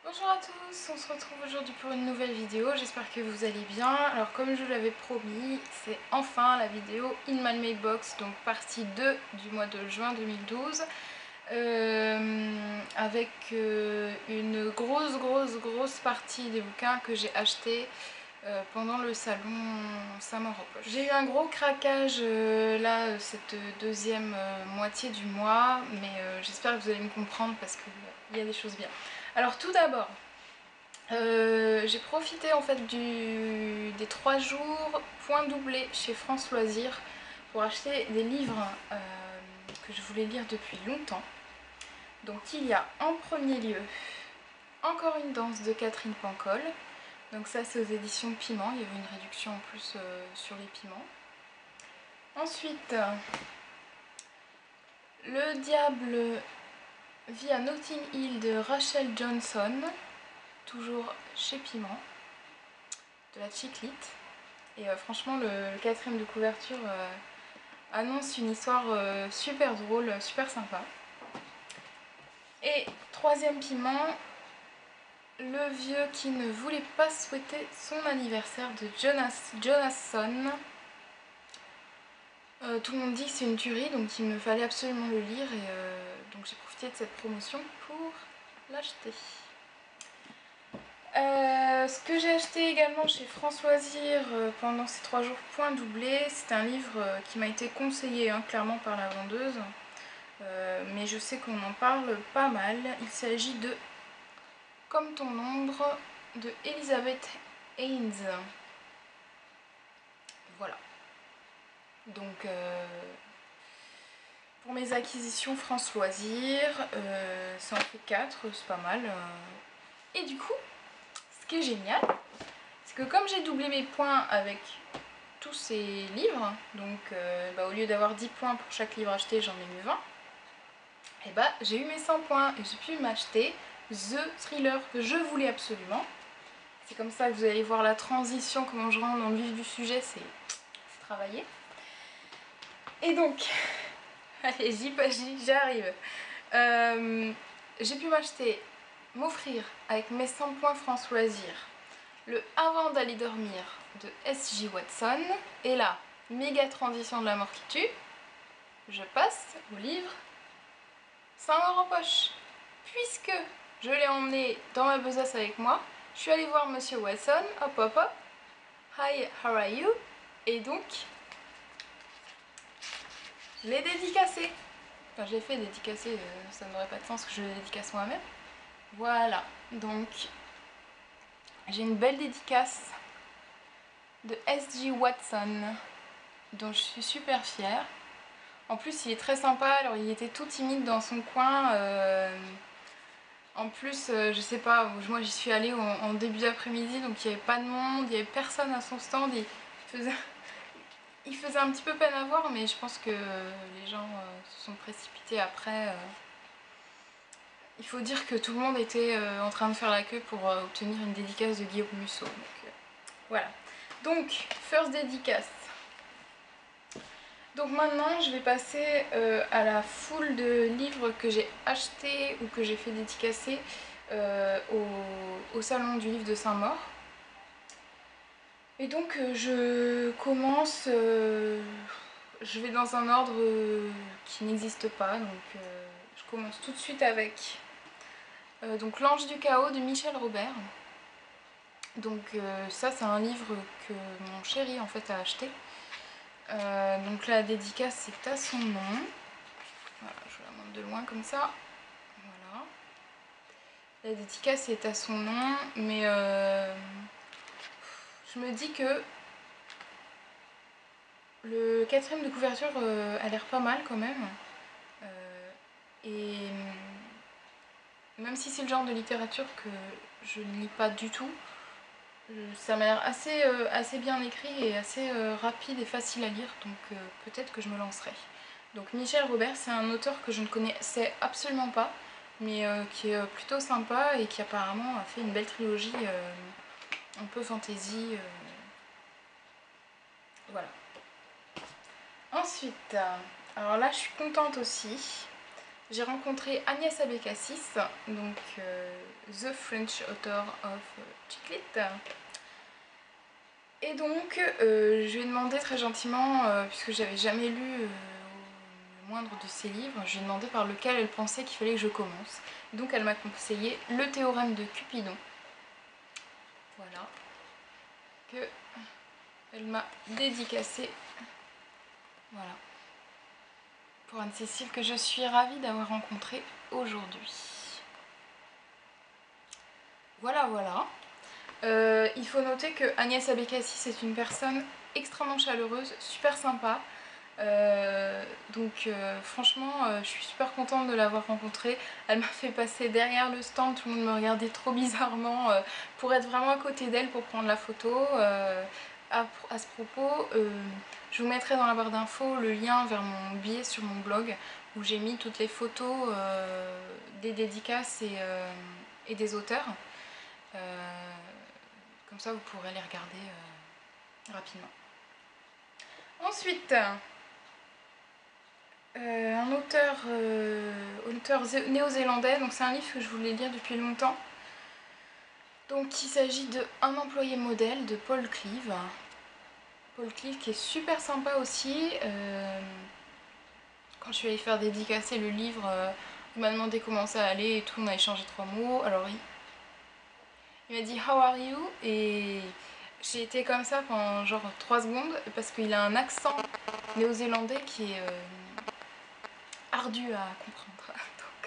Bonjour à tous, on se retrouve aujourd'hui pour une nouvelle vidéo, j'espère que vous allez bien. Alors comme je vous l'avais promis, c'est enfin la vidéo In My Mailbox, donc partie 2 du mois de juin 2012, avec une grosse partie des bouquins que j'ai achetés pendant le salon Summer of Poche. J'ai eu un gros craquage là, cette deuxième moitié du mois, mais j'espère que vous allez me comprendre parce qu'il y a des choses bien. Alors tout d'abord, j'ai profité en fait des 3 jours point doublé chez France Loisirs pour acheter des livres que je voulais lire depuis longtemps. Donc il y a en premier lieu Encore une danse de Catherine Pancol. Donc ça c'est aux éditions Piment, il y avait une réduction en plus sur les piments. Ensuite, Le diable vit à Notting Hill de Rachel Johnson, toujours chez Piment, de la chiclite. Et franchement le quatrième de couverture annonce une histoire super drôle, super sympa. Et troisième piment, Le vieux qui ne voulait pas souhaiter son anniversaire de Jonasson. Tout le monde dit que c'est une tuerie, donc il me fallait absolument le lire et donc j'ai profité de cette promotion pour l'acheter. Ce que j'ai acheté également chez France Loisirs pendant ces 3 jours point doublé, c'est un livre qui m'a été conseillé clairement par la vendeuse, mais je sais qu'on en parle pas mal. Il s'agit de Comme ton ombre de Elizabeth Haynes. Voilà. Donc pour mes acquisitions France Loisirs, ça en fait 4, c'est pas mal. Et du coup, ce qui est génial, c'est que comme j'ai doublé mes points avec tous ces livres, donc au lieu d'avoir 10 points pour chaque livre acheté, j'en ai eu 20, et j'ai eu mes 100 points et j'ai pu m'acheter The Thriller que je voulais absolument. C'est comme ça que vous allez voir la transition, comment je rentre dans le vif du sujet, c'est travailler. Et donc, allez, j'y arrive. J'ai pu m'offrir avec mes 100 points France Loisirs, le Avant d'aller dormir de S.J. Watson. Et là, méga transition de la mort qui tue, je passe au livre 100 € en poche. Puisque je l'ai emmené dans ma besace avec moi, je suis allée voir Monsieur Watson, hop hop hop, hi, how are you? Et donc, je l'ai dédicacé. Enfin, j'ai fait dédicacer, ça n'aurait pas de sens que je le dédicace moi-même. Voilà, donc j'ai une belle dédicace de S.J. Watson, dont je suis super fière. En plus, il est très sympa, alors il était tout timide dans son coin. En plus, je sais pas, moi j'y suis allée en début d'après-midi, donc il n'y avait pas de monde, il n'y avait personne à son stand. Il faisait un petit peu peine à voir, mais je pense que les gens se sont précipités après. Il faut dire que tout le monde était en train de faire la queue pour obtenir une dédicace de Guillaume Musso. Donc, voilà. Donc, first dédicace. Donc maintenant, je vais passer à la foule de livres que j'ai achetés ou que j'ai fait dédicacer au salon du livre de Saint-Maur. Et donc je commence, je vais dans un ordre qui n'existe pas, donc je commence tout de suite avec donc L'Ange du Chaos de Michel Robert. Donc ça c'est un livre que mon chéri en fait a acheté. Donc la dédicace c'est à son nom. Voilà, je vous la montre de loin comme ça. Voilà. La dédicace est à son nom, mais je me dis que le quatrième de couverture a l'air pas mal quand même. Et même si c'est le genre de littérature que je ne lis pas du tout, ça m'a l'air assez bien écrit et assez rapide et facile à lire, donc peut-être que je me lancerai. Donc Michel Robert, c'est un auteur que je ne connaissais absolument pas, mais qui est plutôt sympa et qui apparemment a fait une belle trilogie un peu fantasy. Voilà. Ensuite, alors là je suis contente aussi, j'ai rencontré Agnès Abécassis, donc The French Author of Chick-Lit. Et donc je lui ai demandé très gentiment, puisque j'avais jamais lu le moindre de ses livres, je lui ai demandé par lequel elle pensait qu'il fallait que je commence. Donc elle m'a conseillé Le théorème de Cupidon. Voilà. Que elle m'a dédicacé. Voilà. Pour Anne-Cécile, que je suis ravie d'avoir rencontrée aujourd'hui. Voilà, voilà. Il faut noter que Agnès Abécassis est une personne extrêmement chaleureuse, super sympa. Franchement, je suis super contente de l'avoir rencontrée. Elle m'a fait passer derrière le stand, tout le monde me regardait trop bizarrement pour être vraiment à côté d'elle pour prendre la photo. À ce propos, je vous mettrai dans la barre d'infos le lien vers mon billet sur mon blog où j'ai mis toutes les photos des dédicaces et des auteurs. Comme ça vous pourrez les regarder rapidement. Ensuite, un auteur néo-zélandais, donc c'est un livre que je voulais lire depuis longtemps. Donc il s'agit de Un employé modèle de Paul Cleave. Paul Cleave qui est super sympa aussi. Quand je suis allée faire dédicacer le livre, il m'a demandé comment ça allait et tout, on a échangé 3 mots. Alors il m'a dit How are you? Et j'ai été comme ça pendant genre 3 secondes parce qu'il a un accent néo-zélandais qui est ardu à comprendre.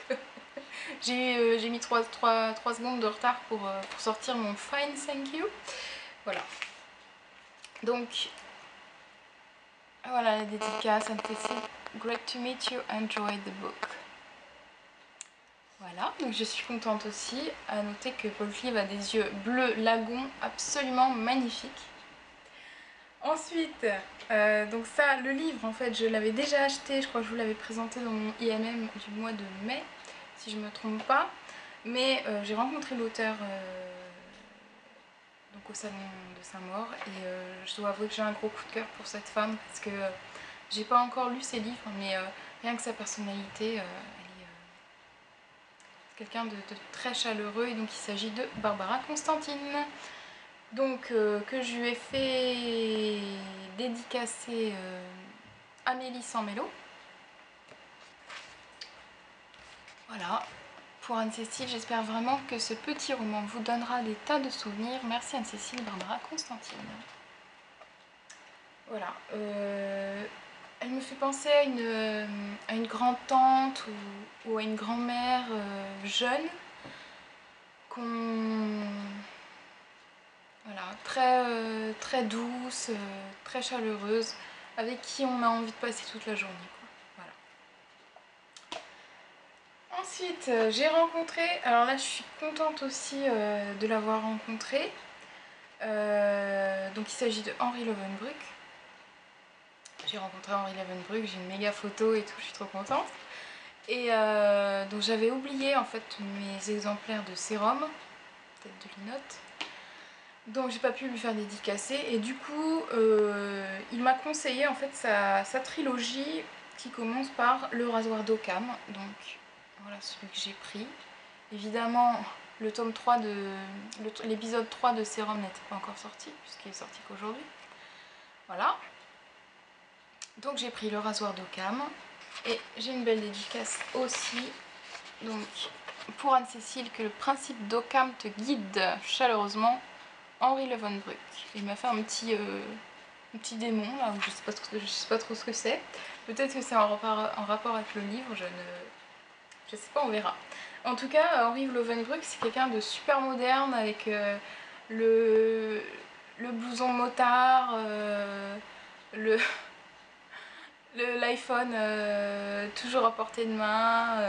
Donc j'ai mis 3 secondes de retard pour sortir mon fine thank you. Voilà. Donc voilà la dédicace, Anne-Cécile. Great to meet you, enjoy the book. Voilà, donc je suis contente aussi. À noter que Paul Cleave a des yeux bleus lagons absolument magnifiques. Ensuite, donc ça, le livre en fait, je l'avais déjà acheté, je crois que je vous l'avais présenté dans mon IMM du mois de mai, si je ne me trompe pas. Mais j'ai rencontré l'auteur donc au salon de Saint-Maur et je dois avouer que j'ai un gros coup de cœur pour cette femme parce que j'ai pas encore lu ses livres, mais rien que sa personnalité, elle est quelqu'un de très chaleureux. Et donc il s'agit de Barbara Constantine. Donc que je lui ai fait dédicacer Amélie sans mélo. Voilà. Pour Anne-Cécile, j'espère vraiment que ce petit roman vous donnera des tas de souvenirs. Merci Anne-Cécile, Barbara Constantine. Voilà. Elle me fait penser à une grand-tante ou à une grand-mère jeune voilà, très douce, très chaleureuse, avec qui on a envie de passer toute la journée, quoi. Voilà. Ensuite, j'ai rencontré, alors là je suis contente aussi de l'avoir rencontré, donc il s'agit de Henri Leeuwenbruck. J'ai rencontré Henri Leeuwenbruck, j'ai une méga photo et tout, je suis trop contente. Et donc j'avais oublié en fait mes exemplaires de sérum, peut-être de linotte. Donc j'ai pas pu lui faire dédicacer et du coup il m'a conseillé en fait sa trilogie qui commence par Le rasoir d'Occam. Donc voilà celui que j'ai pris. Évidemment le tome 3 l'épisode 3 de Sérum n'était pas encore sorti puisqu'il est sorti qu'aujourd'hui. Voilà. Donc j'ai pris Le rasoir d'Occam et j'ai une belle dédicace aussi. Donc pour Anne-Cécile, que le principe d'Occam te guide chaleureusement. Henri Leeuwenbruck. Il m'a fait un petit démon là où je sais pas trop ce que c'est. Peut-être que c'est en rapport avec le livre, je sais pas, on verra. En tout cas, Henri Leeuwenbruck c'est quelqu'un de super moderne avec le blouson motard, l'iPhone toujours à portée de main.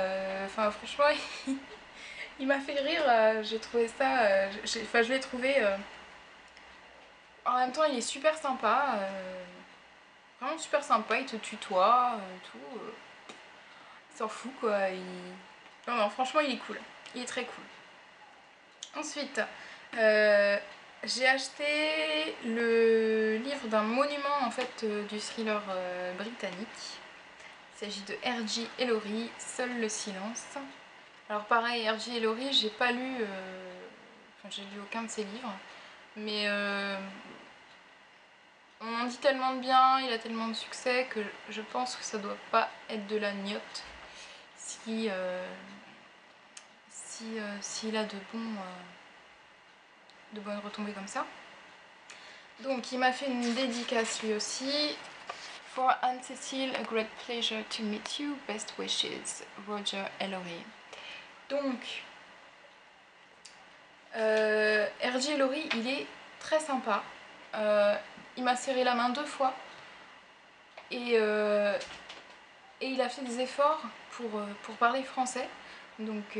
Enfin franchement il m'a fait rire, j'ai trouvé ça, je l'ai trouvé. En même temps, il est super sympa, vraiment super sympa, il te tutoie, tout. Il s'en fout quoi. Non, franchement, il est cool. Il est très cool. Ensuite, j'ai acheté le livre d'un monument en fait du thriller britannique. Il s'agit de R.J. Ellory, Seul le silence. Alors pareil, R.J. Ellory, j'ai pas lu, enfin j'ai lu aucun de ses livres, mais on en dit tellement de bien, il a tellement de succès que je pense que ça doit pas être de la gnôtte si s'il a de bonnes retombées comme ça. Donc il m'a fait une dédicace lui aussi. For Anne-Cécile, a great pleasure to meet you. Best wishes, Roger Ellory. Donc, R.J. Ellory, il est très sympa. Il m'a serré la main 2 fois. Et il a fait des efforts pour parler français. Donc,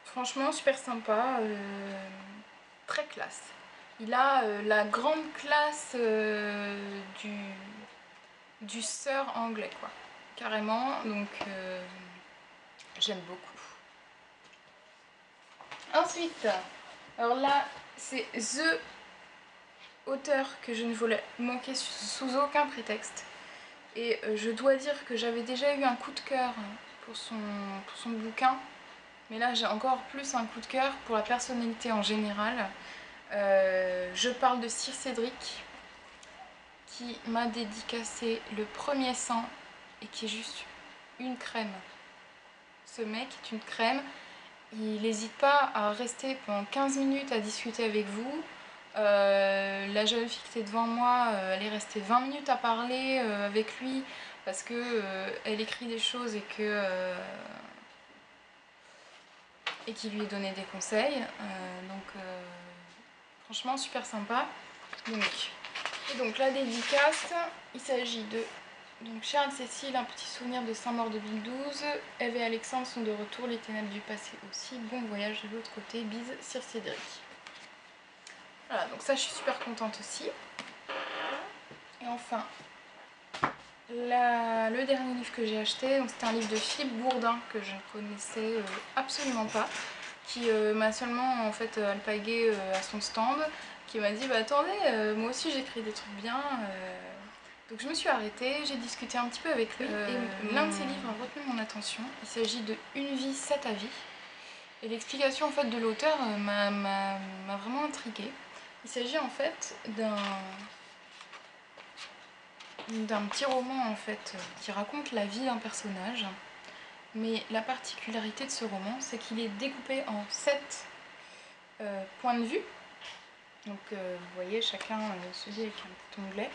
franchement, super sympa. Très classe. Il a la grande classe du sir anglais, quoi. Carrément. Donc, j'aime beaucoup. Ensuite, alors là, c'est THE auteur que je ne voulais manquer sous aucun prétexte. Et je dois dire que j'avais déjà eu un coup de cœur pour son bouquin. Mais là, j'ai encore plus un coup de cœur pour la personnalité en général. Je parle de Sir Cédric, qui m'a dédicacé le premier sang et qui est juste une crème. Ce mec est une crème. Il n'hésite pas à rester pendant 15 minutes à discuter avec vous. La jeune fille qui était devant moi, elle est restée 20 minutes à parler avec lui parce que elle écrit des choses et qu'il lui ait donné des conseils. Franchement super sympa. Donc la dédicace, il s'agit de Chère Anne-Cécile, un petit souvenir de Saint-Maur 2012. Eve et Alexandre sont de retour, les ténèbres du passé aussi. Bon voyage de l'autre côté, bise, Sir Cédric. Voilà, donc ça je suis super contente aussi. Et enfin, le dernier livre que j'ai acheté, c'était un livre de Philippe Bourdin que je ne connaissais absolument pas, qui m'a seulement en fait alpagué à son stand, qui m'a dit bah attendez, moi aussi j'écris des trucs bien. Donc je me suis arrêtée, j'ai discuté un petit peu avec lui et l'un de ses livres a retenu mon attention. Il s'agit de Une vie, 7 avis. Et l'explication en fait de l'auteur m'a vraiment intriguée. Il s'agit en fait d'un petit roman en fait qui raconte la vie d'un personnage. Mais la particularité de ce roman, c'est qu'il est découpé en 7 points de vue. Donc vous voyez, chacun se lit avec un petit onglet.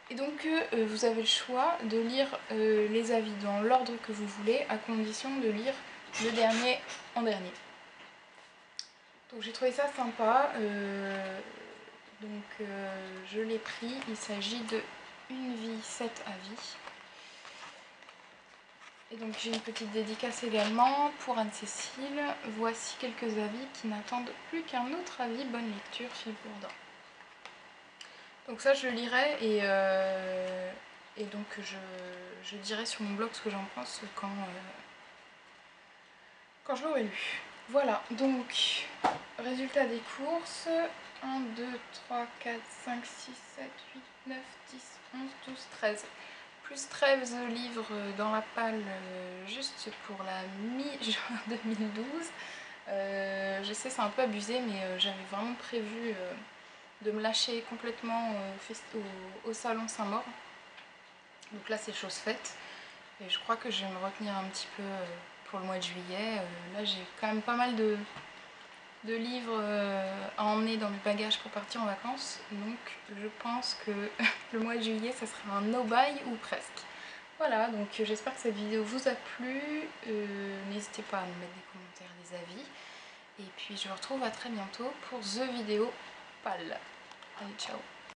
Et donc vous avez le choix de lire les avis dans l'ordre que vous voulez, à condition de lire le dernier en dernier. Donc j'ai trouvé ça sympa, je l'ai pris. Il s'agit de Une vie, 7 avis. Et donc j'ai une petite dédicace également pour Anne-Cécile. Voici quelques avis qui n'attendent plus qu'un autre avis. Bonne lecture, Philippe Bourdin. Donc ça je le lirai et donc je dirai sur mon blog ce que j'en pense quand je l'aurai lu. Voilà, donc résultat des courses. 1, 2, 3, 4, 5, 6, 7, 8, 9, 10, 11, 12, 13. Plus 13 livres dans la palle juste pour la mi-juin 2012. Je sais c'est un peu abusé mais j'avais vraiment prévu de me lâcher complètement au salon Saint-Maur. Donc là c'est chose faite et je crois que je vais me retenir un petit peu pour le mois de juillet. Là j'ai quand même pas mal de livres à emmener dans mes bagages pour partir en vacances, donc je pense que le mois de juillet ça sera un no-buy ou presque. Voilà, donc j'espère que cette vidéo vous a plu. N'hésitez pas à me mettre des commentaires, des avis, et puis je vous retrouve à très bientôt pour The Vidéo Pâle. Allez, ciao.